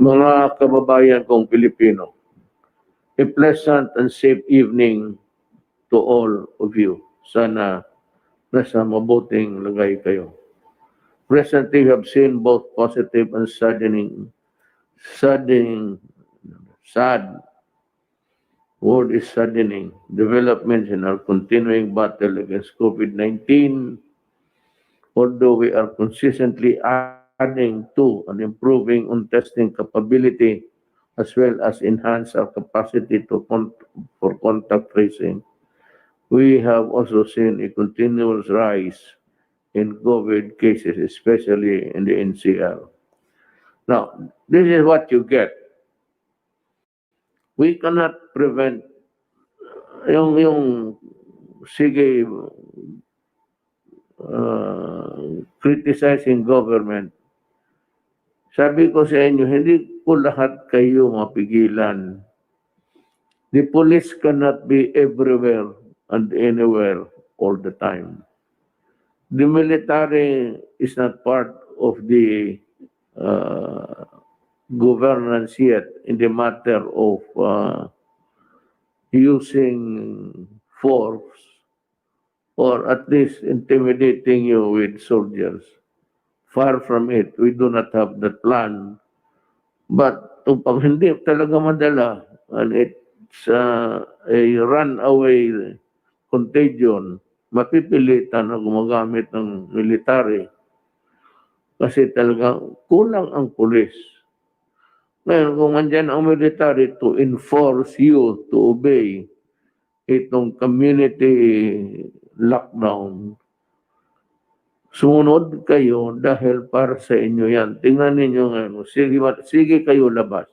Mga kababayan kong Pilipino, a pleasant and safe evening to all of you. Sana nasa mabuting lagay kayo. Recently, we have seen both positive and sad, word is saddening, developments in our continuing battle against COVID-19, although we are consistently adding to and improving on testing capability as well as enhance our capacity for contact tracing. We have also seen a continuous rise in COVID cases, especially in the NCR. Now, this is what you get. We cannot prevent yung sige criticizing government. Sabi ko sa inyo, hindi ko lahat kayo mapigilan. The police cannot be everywhere and anywhere all the time. The military is not part of the governance yet in the matter of using force or at least intimidating you with soldiers. Far from it, we do not have that plan. But pag hindi talaga madala, and it's a runaway contagion, mapipilitan na gumagamit ng military kasi talaga kulang ang pulis. Ngayon, kung andyan ang military to enforce you to obey itong community lockdown, sumunod kayo dahil para sa inyo yan. Tingnan ninyo ngayon, sige kayo labas.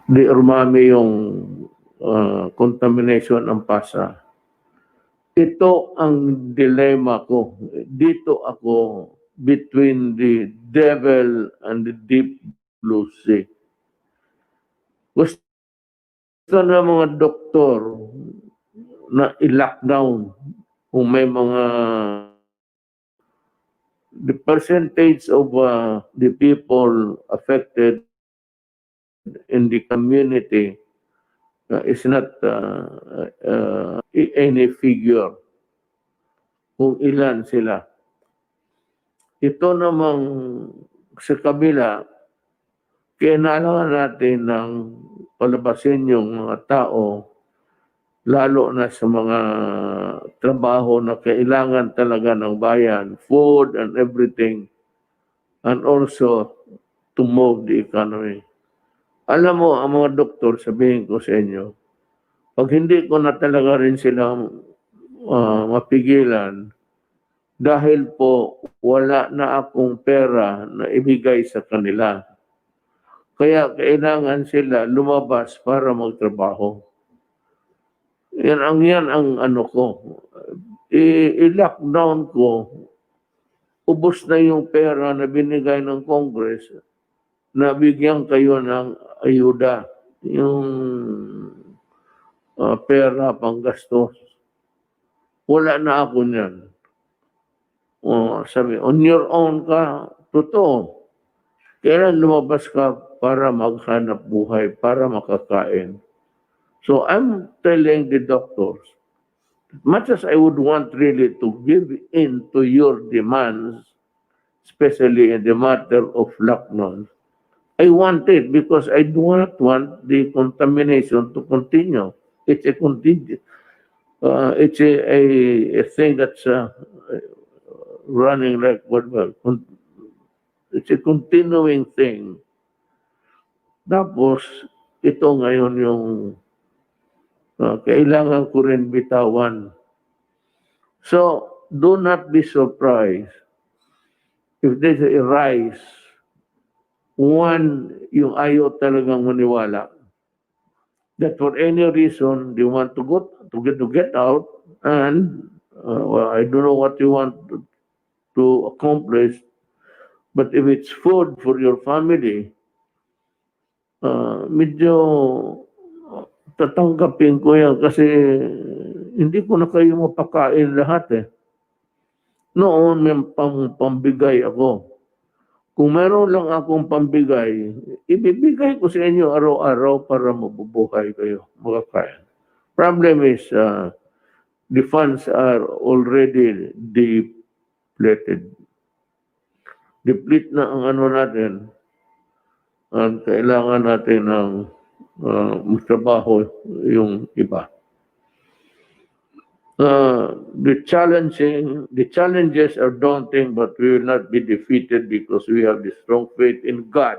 Di umami yung contamination ng pasa. Ito ang dilemma ko. Dito ako between the devil and the deep blue sea. Gusto na mga doktor na i-lockdown kung may mga the percentage of the people affected in the community is not any figure kung ilan sila. Ito namang sa kabila, kailangan natin ng palabasin yung mga tao lalo na sa mga trabaho na kailangan talaga ng bayan, food and everything, and also to move the economy. Alam mo, ang mga doktor, sabihin ko sa inyo, pag hindi ko na talaga rin sila mapigilan, dahil po wala na akong pera na ibigay sa kanila. Kaya kailangan sila lumabas para magtrabaho. Yan ang ano ko. I-lockdown ko. Ubos na yung pera na binigay ng Congress na bigyan kayo ng ayuda. Yung pera panggastos. Wala na ako niyan. Sabi, on your own ka, totoo. Kailan lumabas ka para maghanap buhay, para makakain. So I'm telling the doctors, much as I would want really to give in to your demands, especially in the matter of lockdown, I want it because I do not want the contamination to continue. It's a it's a thing that's running like whatever. It's a continuing thing. Tapos, ito ngayon yung kailangan ko rin bitawan. So, do not be surprised if there's a rise. One, yung ayaw talagang maniwala that for any reason they want to get out and well, I don't know what you want to accomplish, but if it's food for your family, medyo tatanggapin ko yan kasi hindi ko na kayo mapakain lahat eh. Noon may pambigay ako. Kung meron lang akong pambigay, ibibigay ko sa inyo araw-araw para mabubuhay kayo, makakain. Problem is, the funds are already depleted. Deplete na ang ano natin, at kailangan natin ng magtrabaho yung iba. The challenges are daunting, but we will not be defeated because we have the strong faith in God.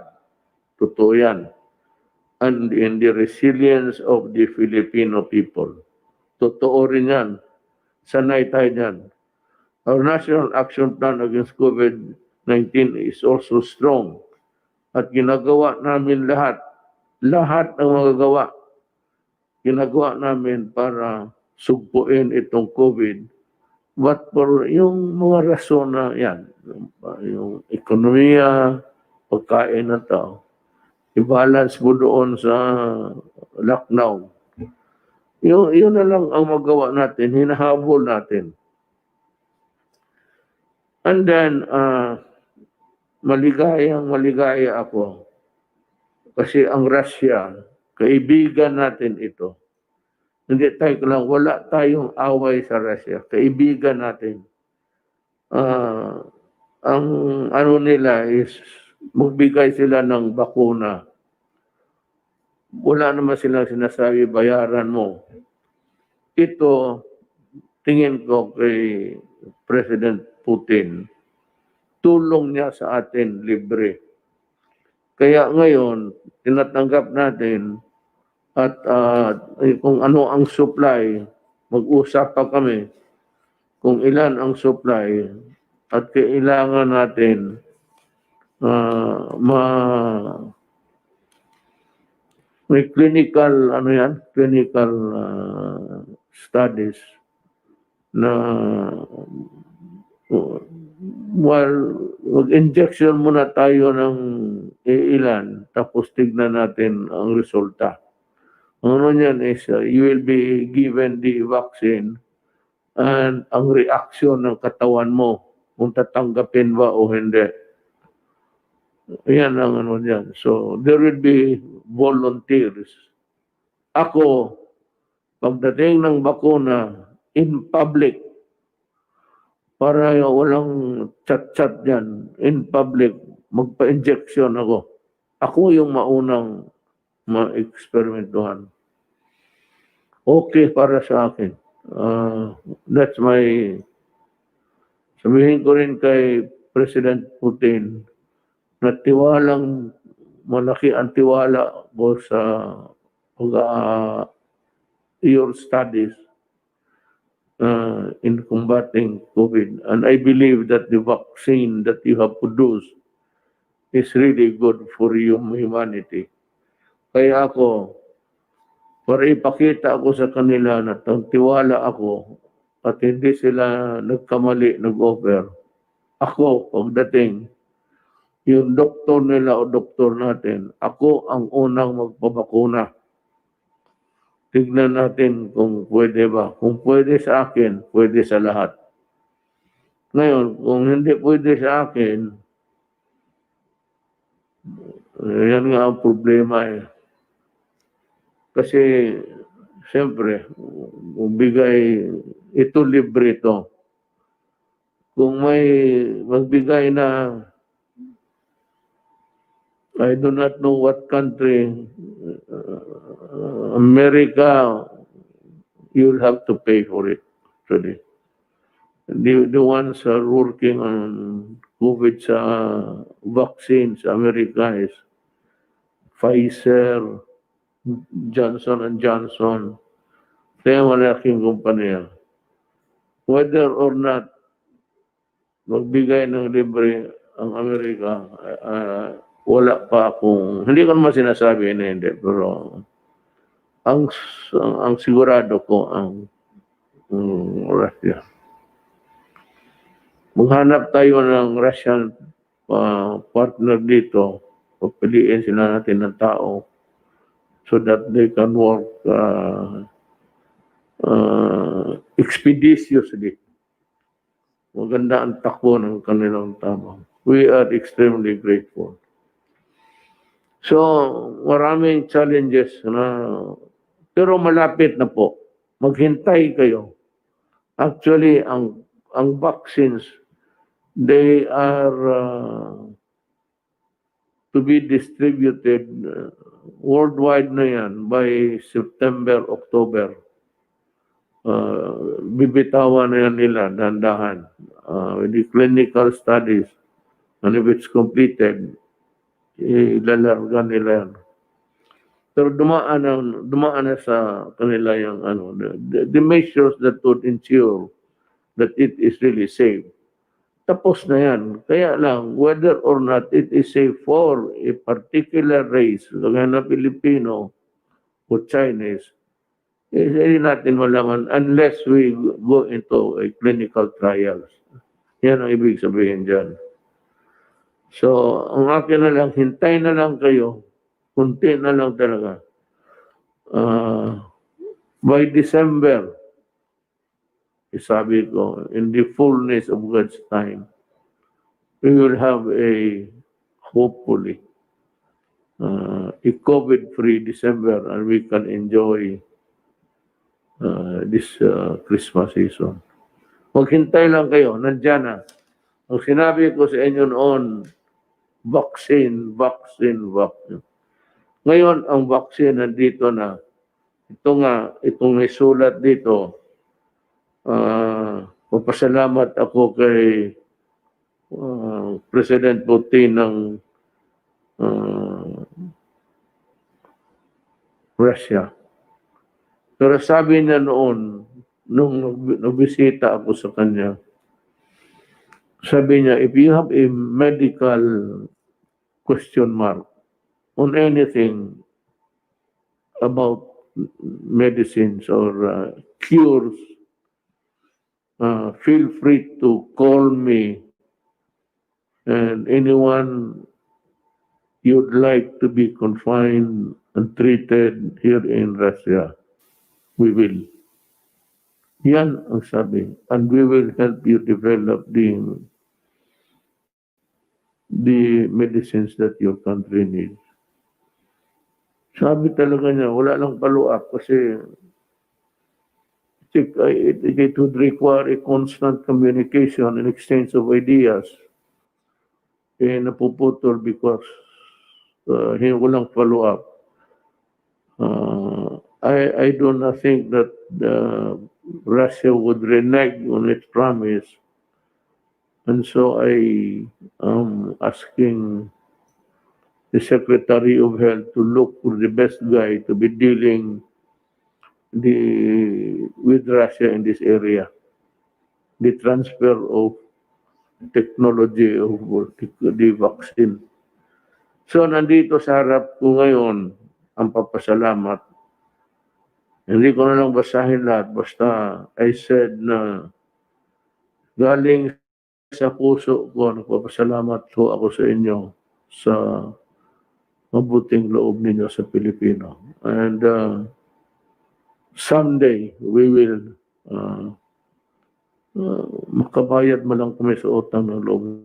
Totoo yan. And in the resilience of the Filipino people. Totoo rin yan. Sanay tayo dyan. Our National Action Plan against COVID-19 is also strong. At ginagawa namin lahat. Lahat ng magagawa. Ginagawa namin para sugpuin itong COVID. But for yung mga rason na yan, yung ekonomiya, pagkain ng tao, i-balance mo doon sa lockdown. Yun na lang ang magawa natin, hinahabol natin. And then, maligaya ako. Kasi ang Russia, kaibigan natin ito. Hindi tayo lang, wala tayong away sa Russia. Kaibigan natin. Ang ano nila is magbigay sila ng bakuna. Wala naman silang sinasabi, bayaran mo. Ito, tingin ko kay President Putin, tulong niya sa atin libre. Kaya ngayon, tinatanggap natin at kung ano ang supply, mag-usap pa kami kung ilan ang supply at kailangan natin may clinical studies na mag-injection muna tayo ng ilan tapos tignan natin ang resulta. Ano niyan is you will be given the vaccine and ang reaksyon ng katawan mo kung tatanggapin ba o hindi. Yan ang ano niyan. So there will be volunteers. Ako, pagdating ng bakuna, in public, para walang chat-chat dyan, in public, magpa-injection ako. Ako yung maunang ma-experimentuhan. Okay para sa akin. That's my... Sabihin ko rin kay President Putin na tiwalang malaki ang tiwala ko sa your studies in combating COVID. And I believe that the vaccine that you have produced is really good for humanity. Kaya ako, para ipakita ako sa kanila na tiwala ako at hindi sila nagkamali, nag-offer. Ako, pagdating, yung doktor nila o doktor natin, ako ang unang magpabakuna. Tignan natin kung pwede ba. Kung pwede sa akin, pwede sa lahat. Ngayon, kung hindi pwede sa akin, yan nga ang problema eh. Kasi, siyempre, bigay, ito libre ito. Kung may magbigay na, I do not know what country, America, you'll have to pay for it. Actually. The ones are working on COVID sa vaccine sa America is Pfizer, Johnson & Johnson. Kaya malaking kumpanya. Whether or not magbigay ng libre ang Amerika, wala pa akong, hindi ko naman sinasabi na hindi, pero ang sigurado ko ang Russia. Maghanap tayo ng Russian partner dito, papiliin sila natin ng tao so that they can work expeditiously. maganda ang takbo ng kanilang tabang. We are extremely grateful. So, maraming challenges na, pero malapit na po. Maghintay kayo. Actually, ang vaccines, they are to be distributed worldwide na yan by September, October. Bibitawan na yan nila, dahan-dahan. The clinical studies, and if it's completed, ilalarga nila yan. Pero dumaan na sa kanila yung the measures that would ensure that it is really safe. Tapos na yan. Kaya lang, whether or not it is safe for a particular race, kagaya na Filipino o Chinese, hindi natin malaman unless we go into a clinical trials. Yan ang ibig sabihin dyan. So, ang akin na lang, hintay na lang kayo. Kunti na lang talaga. By December, sabi ko, in the fullness of God's time, we will have hopefully, a COVID-free December and we can enjoy this Christmas season. Maghintay lang kayo, nandyan na. Ang sinabi ko sa inyo noon, vaccine. Ngayon, ang vaccine nandito na. Itong may sulat dito, papasalamat ako kay President Putin ng Russia. Pero sabi niya noon, nung nabisita ako sa kanya, sabi niya, if you have a medical question mark on anything about medicines or cures, feel free to call me and anyone you'd like to be confined and treated here in Russia, we will. Yan ang sabi. And we will help you develop the medicines that your country needs. Sabi talaga niya, wala lang follow-up kasi it would require a constant communication and exchange of ideas. Napuputol because walang follow-up. I do not think that Russia would renege on its promise. And so I am asking the Secretary of Health to look for the best guy to be dealing with Russia in this area. The transfer of technology of the vaccine. So nandito sa harap ko ngayon ang papasalamat. Hindi ko na lang basahin lahat. Basta I said na galing sa puso ko, nagpapasalamat ko ako sa inyo sa mabuting loob ninyo sa Pilipino. And someday, we will makabayad mo lang kami sa utang ng loob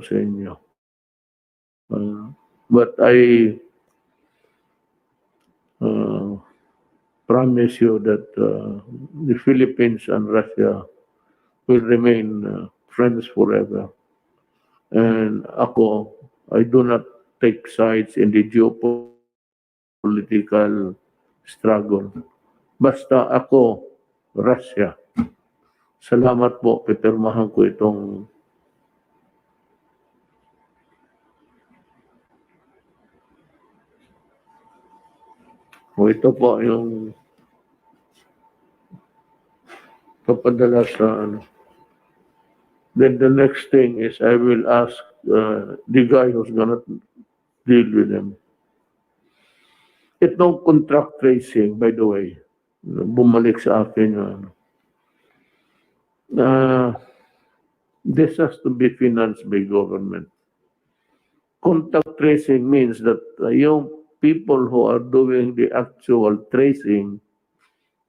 sa inyo. But I promise you that the Philippines and Russia will remain friends forever. And ako, I do not take sides in the geopolitical struggle. Basta ako, Russia. Salamat po, pipirmahan ko itong ito po yung papadala sa Then the next thing is I will ask the guy who's gonna deal with them. Itong contract tracing, by the way, bumalik sa akin yung this has to be financed by government. Contact tracing means that yung people who are doing the actual tracing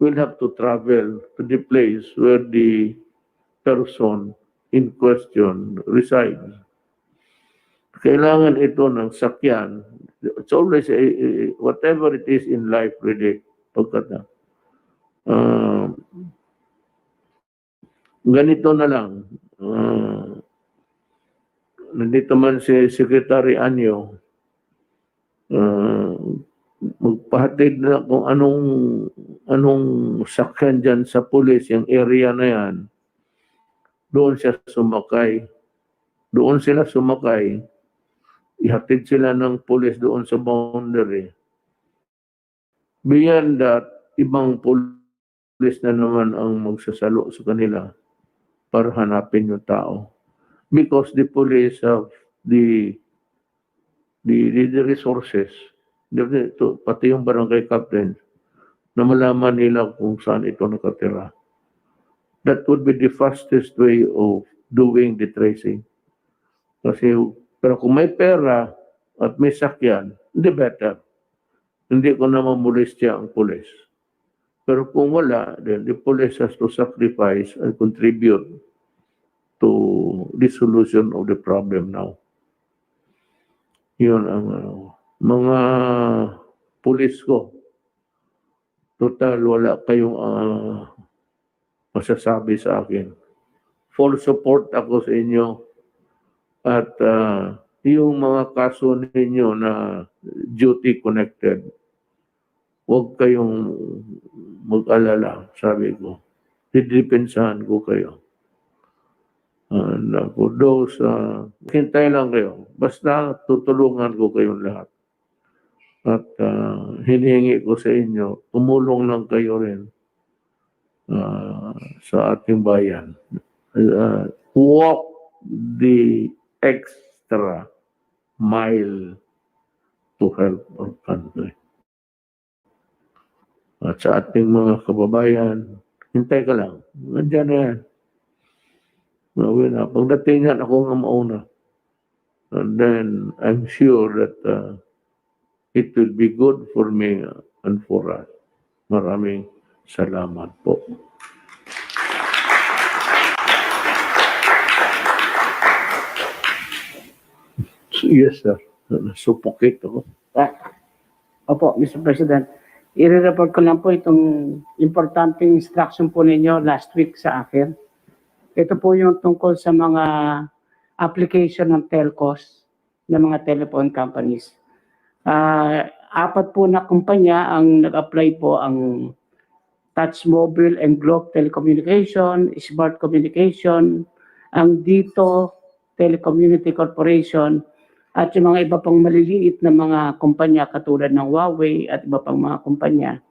will have to travel to the place where the person in question resides. Kailangan ito ng sakyan. It's always whatever it is in life really. Pagkat ganito na lang. Nandito man si Secretary Anyo, magpahatid na kung anong sakyan dyan sa pulis, yung area na yan. Doon siya sumakay. Doon sila sumakay. Ihatid sila ng pulis doon sa boundary. Beyond that, ibang pulis na naman ang magsasalo sa kanila para hanapin yung tao. Because the police have the resources, pati yung barangay captain, na malaman nila kung saan ito nakatira. That would be the fastest way of doing the tracing. Kasi, pero kung may pera at may sakyan, hindi better. Hindi ko na mamulistya ang pulis. Pero kung wala, then the police has to sacrifice and contribute to the solution of the problem now. Yun ang mga pulis ko. Total, wala kayong masasabi sa akin. Full support ako sa inyo. At yung mga kaso ninyo na duty connected, huwag kayong mag-alala, sabi ko. Didepensahan ko kayo. And for those, hintay lang kayo. Basta tutulungan ko kayong lahat. At hinihingi ko sa inyo, tumulong lang kayo rin sa ating bayan. Walk the extra mile to help our country. At sa ating mga kababayan, hintay ka lang. Nandiyan na yan. Pagdating yan, ako nga mauna. And then, I'm sure that it will be good for me and for us. Maraming salamat po. Yes, sir. Nasupokit ako. Opo, Mr. President. I-report ko lang po itong importanteng instruction po ninyo last week sa akin. Ito po yung tungkol sa mga application ng telcos ng mga telephone companies. 4 po na kumpanya ang nag-apply po, ang Touch Mobile and Globe Telecommunication, Smart Communication, ang Dito Telecommunity Corporation, at yung mga iba pang maliliit na mga kumpanya katulad ng Huawei at iba pang mga kumpanya.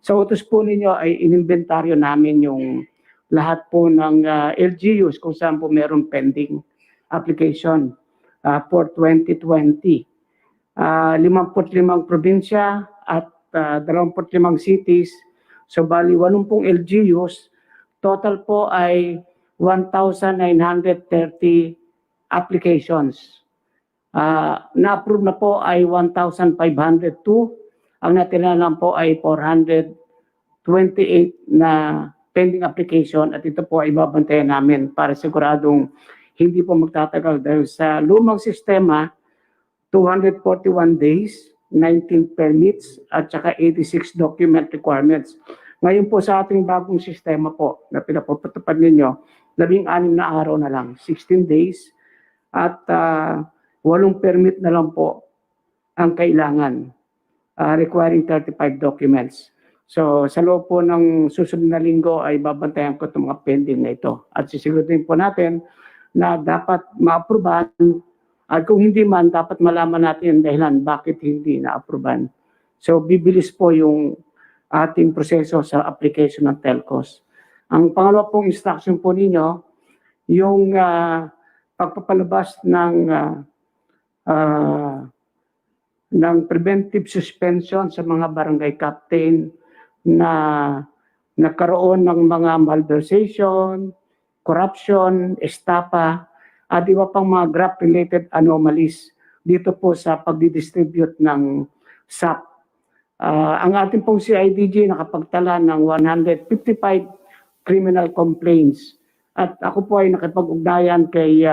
Sa utos po ninyo ay inimbentaryo namin yung lahat po ng LGUs kung saan po meron pending application for 2020. 55 probinsya at 25 cities. So bali 80 LGUs. Total po ay 1,930 applications. Na-approve na po ay 1,502. Ang natira lang po ay 428 na pending application, at ito po ay babantayan namin para siguradong hindi po magtatagal dahil sa lumang sistema, 241 days, 19 permits, at saka 86 document requirements. Ngayon po sa ating bagong sistema po na pinapapatupad ninyo, 16 na araw na lang, 16 days, at 8 permit na lang po ang kailangan, requiring 35 documents. So sa loob po ng susunod na linggo ay babantayan ko itong mga pending na ito. At sisiguraduhin po natin na dapat ma-aproban, at kung hindi man, dapat malaman natin ang dahilan bakit hindi na-aproban. So bibilis po yung ating proseso sa application ng telcos. Ang pangalawa pong instruction po ninyo, yung pagpapalabas ng preventive suspension sa mga barangay captain na nagkaroon ng mga malversation, corruption, estafa, at iba pang mga graft-related anomalies dito po sa pagdidistribute ng SAP. Ang ating pong CIDG nakapagtala ng 155 criminal complaints At ako po ay nakipag-ugnayan kay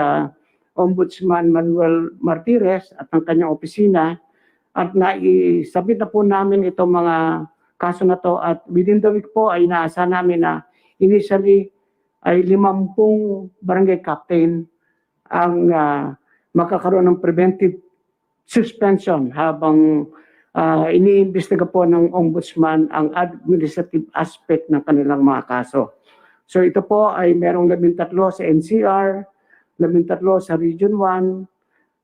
Ombudsman Manuel Martires at ang kanyang opisina at naisabit na po namin itong mga kaso na to at within the week po ay inaasa namin na initially ay 50 barangay captain ang makakaroon ng preventive suspension habang iniimbestiga po ng ombudsman ang administrative aspect ng kanilang mga kaso. So ito po ay merong 13 sa NCR, 13 sa Region 1,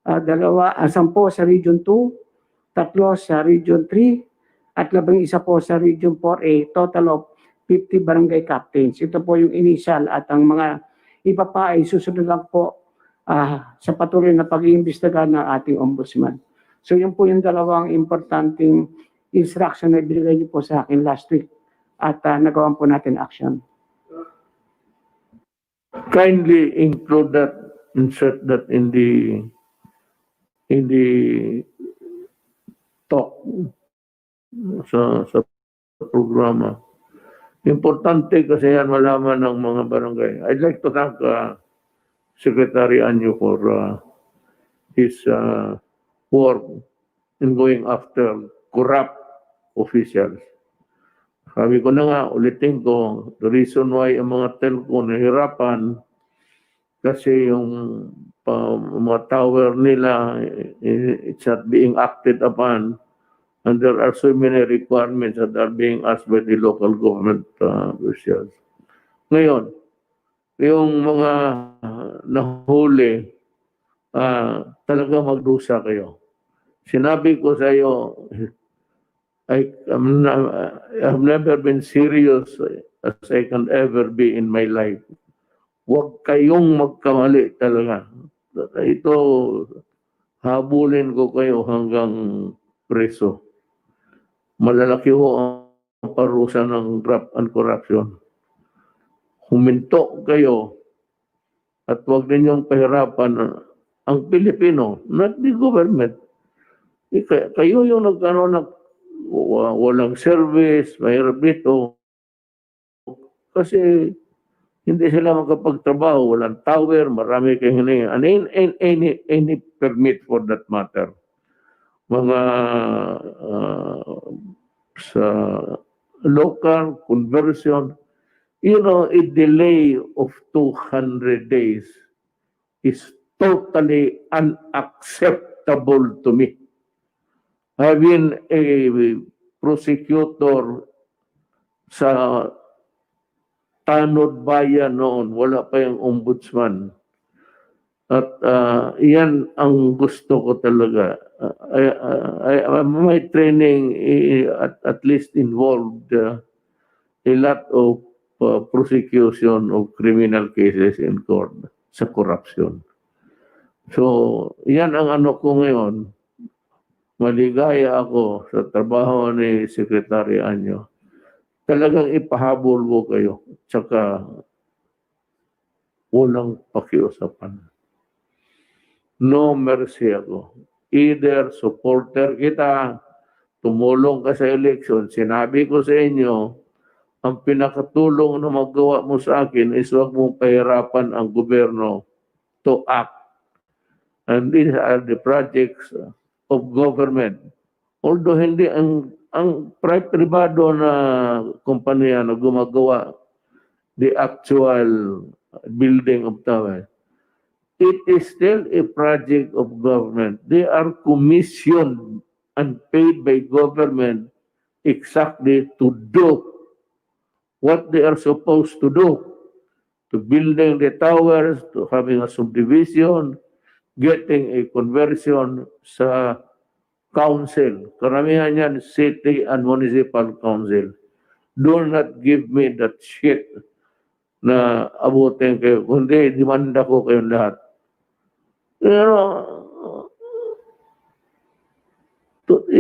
10 sa Region 2, 3 sa Region 3, at 11 po sa Region 4A, total of 50 barangay captains. Ito po yung initial at ang mga iba pa ay susunod lang po sa patuloy na pag-iimbestiga ng ating ombudsman. So yun po yung dalawang importanteng instruction na ibigay niyo po sa akin last week at nagawan po natin action. Kindly include that, insert that in the talk sa programa. Importante kasi yan malaman ng mga barangay. I'd like to thank Secretary Anyo for his work in going after corrupt officials. Sabi ko na nga, ulitin ko, the reason why ang mga telco nahirapan kasi yung mga tower nila, it's not being acted upon and there are so many requirements that are being asked by the local government officials. Ngayon, yung mga nahuli, talaga magdusa kayo. Sinabi ko sa iyo, I've never been serious as I can ever be in my life. Huwag kayong magkamali talaga. Ito, habulin ko kayo hanggang preso. Malalaki ho ang parusa ng graft and corruption. Huminto kayo at huwag ninyong pahirapan ang Pilipino, not the government. Kayo yung walang service, mahirap dito. Kasi hindi sila makapagtrabaho, walang tower, marami kayong hiningi. Any permit for that matter. Mga sa local conversion, a delay of 200 days is totally unacceptable to me. I've been a prosecutor sa Tanod Bayan noon, wala pa yung ombudsman. At yan ang gusto ko talaga. My training at least involved a lot of prosecution of criminal cases in court sa corruption. So, yan ang ano ko ngayon. Maligaya ako sa trabaho ni Secretary Anyo. Talagang ipahabol ko kayo. Tsaka walang pakiusapan. No mercy ako. Either supporter kita, tumulong ka sa election, sinabi ko sa inyo, ang pinakatulong na magawa mo sa akin is huwag mong pahirapan ang gobyerno to act. And these are the projects of government. Although hindi ang privado na kumpanya na gumagawa the actual building of tower, it is still a project of government. They are commissioned and paid by government exactly to do what they are supposed to do, to building the towers, to having a subdivision, getting a conversion sa council. Karamihan yan, city and municipal council. Do not give me that shit na abutin kayo. Kundi, demanda ko kayong lahat.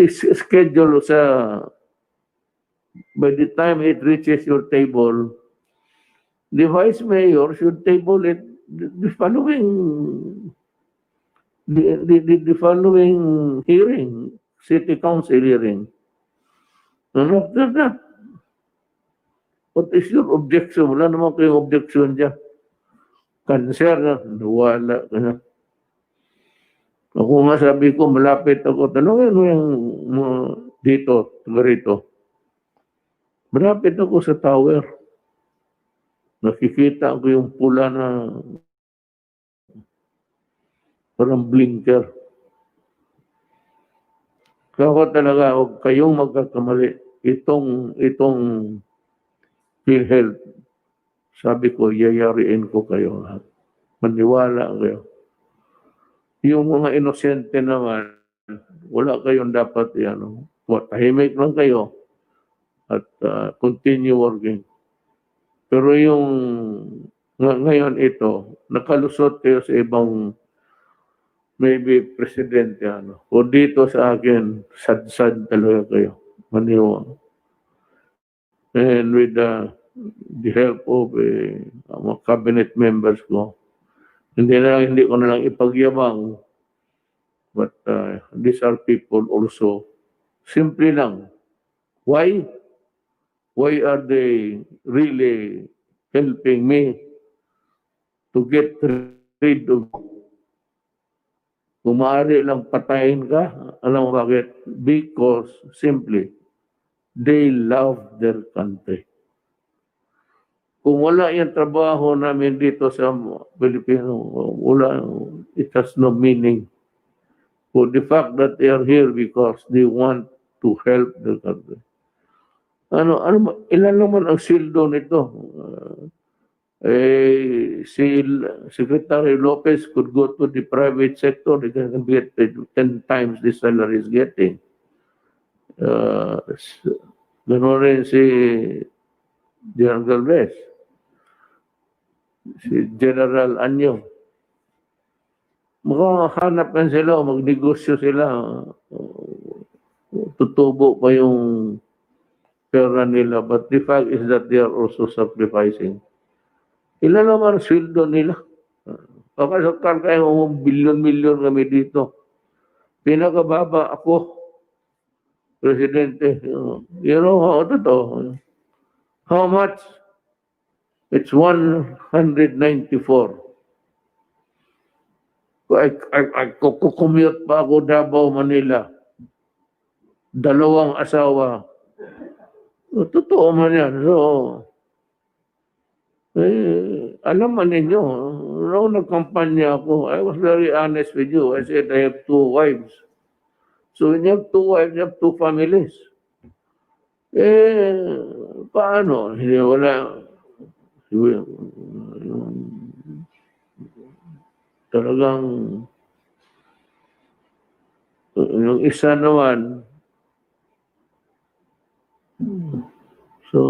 Schedule sa by the time it reaches your table, the vice mayor should table it the following hearing, city council hearing. And after that, what is your objection? Wala naman kayong objection dyan. cancer na, nawala ka na. Ako nga sabi ko, malapit ako, tanongin mo yung dito, taga rito. Malapit ako sa tower. Nakikita ko yung pula na parang blinker. Kaya ako talaga, huwag kayong magkakamali. Itong PhilHealth, sabi ko, yayariin ko kayo. Maniwala kayo. Yung mga inosente naman, wala kayong dapat, tahimik lang kayo at continue working. Pero yung ngayon ito, nakalusot kayo sa ibang maybe presidente, o dito sa akin, sad-sad talaga kayo. Maniwala. And with the help of mga cabinet members ko, hindi ko na lang ipagyabang, but these are people also, simple lang. Why? Why are they really helping me to get rid of? Kung maaari lang patayin ka, alam mo bakit? Because simply, they love their country. Kung wala yung trabaho namin dito sa Pilipino, wala, it has no meaning. For the fact that they are here because they want to help the country. Ilan naman ang sildo nito? Si Secretary Lopez could go to the private sector, they can get 10 times the salary is getting. Gano'n rin si General Galvez, si General Anyo. Makahanap kan sila, magnegosyo sila, tutubo pa yung pera nila. But the fact is that they are also sacrificing. Ilan naman sweldo nila? Kakasakal kayo, bilyon-milyon kami dito. Pinakababa ako, Presidente. You know how totoo? How much? It's 194. Kukumute pa ako Davao, Manila. 2 asawa. Totoo man yan. So, alam man ninyo, noong nagkampanya ako, I was very honest with you. I said, I have 2 wives. So when you have 2 wives, you have 2 families. Paano? Hindi wala. Talagang, yung isa naman, so,